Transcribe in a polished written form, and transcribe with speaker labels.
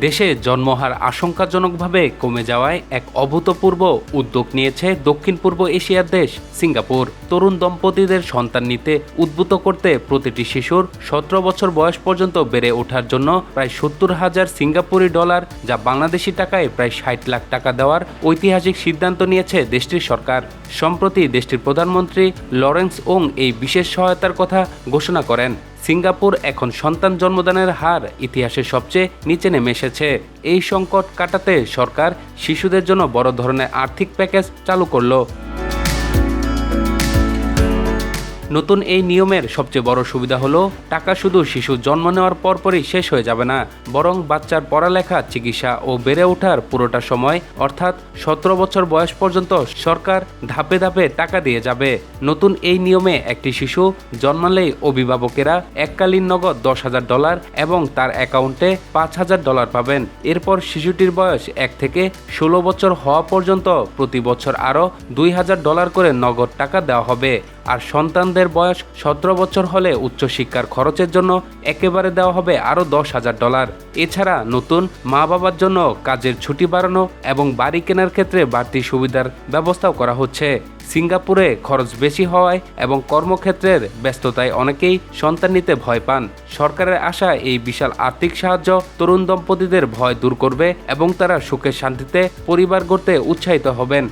Speaker 1: দেশে জন্মহার আশঙ্কাজনকভাবে কমে যাওয়ায় এক অভূতপূর্ব উদ্যোগ নিয়েছে দক্ষিণ পূর্ব এশিয়ার দেশ সিঙ্গাপুর। তরুণ দম্পতিদের সন্তান নিতে উদ্বুদ্ধ করতে প্রতিটি শিশুর 17 বছর বয়স পর্যন্ত বেড়ে ওঠার জন্য প্রায় 70,000 সিঙ্গাপুরি ডলার, যা বাংলাদেশি টাকায় প্রায় 60 লাখ টাকা দেওয়ার ঐতিহাসিক সিদ্ধান্ত নিয়েছে দেশটির সরকার। সম্প্রতি দেশটির প্রধানমন্ত্রী লরেন্স ওং এই বিশেষ সহায়তার কথা ঘোষণা করেন। সিঙ্গাপুর এখন সন্তান জন্মদানের হার ইতিহাসের সবচেয়ে নিচে নেমে এসেছে। এই সংকট কাটাতে সরকার শিশুদের জন্য বড় ধরনের আর্থিক প্যাকেজ চালু করল। নতুন এই নিয়মের সবচেয়ে বড় সুবিধা হলো টাকা শুধু শিশু জন্ম নেওয়ার পরপরই শেষ হয়ে যাবে না, বরং বাচ্চার পড়ালেখা, চিকিৎসা ও বেড়ে ওঠার পুরোটা সময় অর্থাৎ 17 বছর বয়স পর্যন্ত সরকার ধাপে ধাপে টাকা দিয়ে যাবে। নতুন এই নিয়মে একটি শিশু জন্মালেই অভিভাবকেরা এককালীন নগদ $10,000 এবং তার অ্যাকাউন্টে $5,000 পাবেন। এরপর শিশুটির বয়স 1 থেকে 16 বছর হওয়া পর্যন্ত প্রতি বছর আরও $2,000 করে নগদ টাকা দেওয়া হবে। আর সন্তানদের বয়স 17 বছর হলে উচ্চশিক্ষার খরচের জন্য একেবারে দেওয়া হবে আরও $10,000। এছাড়া নতুন মা বাবার জন্য কাজের ছুটি বাড়ানো এবং বাড়ি কেনার ক্ষেত্রে বাড়তি সুবিধার ব্যবস্থাও করা হচ্ছে। সিঙ্গাপুরে খরচ বেশি হওয়ায় এবং কর্মক্ষেত্রের ব্যস্ততায় অনেকেই সন্তান নিতে ভয় পান। সরকারের আশা এই বিশাল আর্থিক সাহায্য তরুণ দম্পতিদের ভয় দূর করবে এবং তারা সুখে শান্তিতে পরিবার গড়তে উৎসাহিত হবেন।